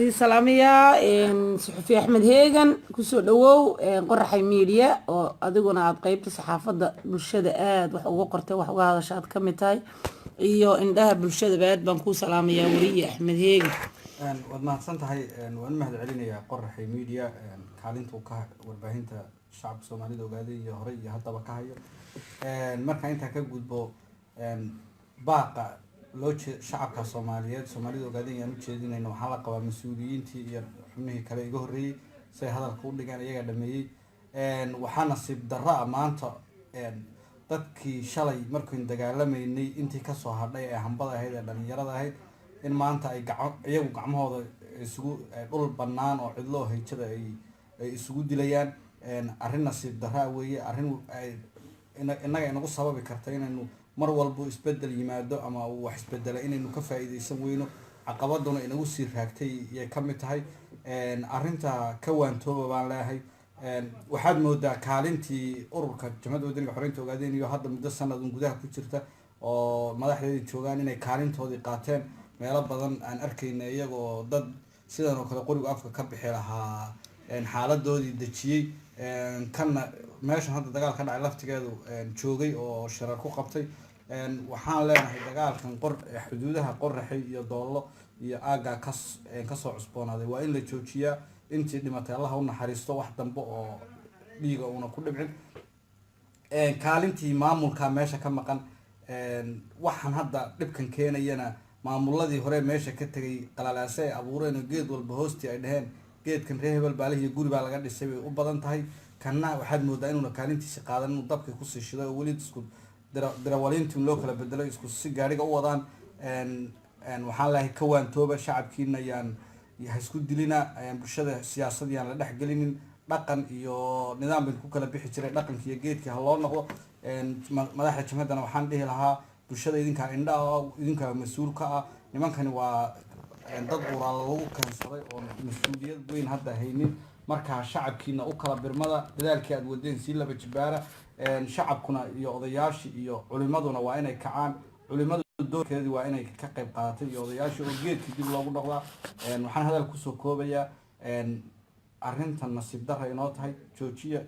idin salaamayaa suxufi axmed heegan kusoo dhawow qoraxay media oo adiguna aad qeybta saxaafadda bulshada aada wax uga qortay wax uga hadasha aad ka mid tahay iyo indhaha bulshadaba aad baan kuu salaamayaa weriye axmed heegan waad mahadsan tahay waan mahad celinayaa qoraxay media kaalintuu ka warbaahinta shacabka soomaalida ogaaday iyo hore iyo haddaba ka hayo markaa intaa ka gudbo baaqa loo shacabka Soomaaliyeed Soomaalida ogaadeen ayaan u jeedinayna waxaa la qabaa mas'uuliyiintii iyo xubnihii kale iga horeeyay say hadalka u dhigaan iyaga dhameeyay waxaa nasiib darro maanta dadkii shalay markii dagaalameynay intii ka soo hadhay ee hambada ahayd ee dhalinyarada ahayd in maanta ay iyagu gacmahooda isugu dhul banaan oo cidlo hayjada ay isugu dilayaan arrin nasiib darro weeye arrin inaga inagu sababi karta inaynu mar walbo isbedel yimaado ama wax isbedela inaynu ka faa'iideysan weyno caqabaduna inagu sii raagtay iyo ka mid tahay arrinta ka waantooba baan leeyahay waxaad moodaa kaalintii ururka jamciyadda wadaniga xoreynta ogaadeen iyo hadda muddo sanad gudaha ku jirta oo madaxdeedii joogaan inay kaalintoodii qaateen meelo badan aan arkayna iyagoo dad sidan oo kale qoriga afka ka bixi lahaa xaaladoodii dejiyay kana meeshan hadda dagaal ka dhacay laftigeedu joogay oo shirar ku qabtay waxaan leenahay dagaalkan xuduudaha qoraxay iyo doollo iyo aaga ka soo cusboonaaday waa in la joojiyaa intii dhimatay Allah u naxariisto wax dambe oo dhiiga una ku dhibcin kaalintii maamulka meesha ka maqan waxaan hadda dhibkan keenayana maamuladii hore meesha ka tagay qalalaasay abuureen geed walba hoostii ay dhaheen geedkan reer hebel baa iyo guri baa laga dhisay way u badan tahay kana waxaad moodaa inuu kaalintiisa qaadan inuu dabka ku sii shido wali isku darawaliintii loo kala bedelo isku si gaariga u wadaan waxaan leeyahay ka waantooba shacabkiina yaan isku dilina bulshada siyaasadda yaan la dhaxgelinin dhaqan iyo nidaam bay ku kala bixi jiray dhaqankii iyo geedkii ha loo noqdo madaxda jamhadana waxaan dhihi lahaa bulshada idinka indhaha idinka mas'uulka ah nimankani waa dad uuraal lagu kansaday oo mas'uuliyad weyn hadda haynin marka shacabkiina u kala birmada dadaalkii aad wadeen si laba jibaara shacabkuna iyo odayaashii iyo culimaduna waa inay kacaan culimadu doorkeedii waa inay ka qayb qaadatay iyo odayaashii oo geedkii dib loogu dhaqdaa waxaan hadal ku soo koobayaa arrintan nasiib darro inoo tahay joojiya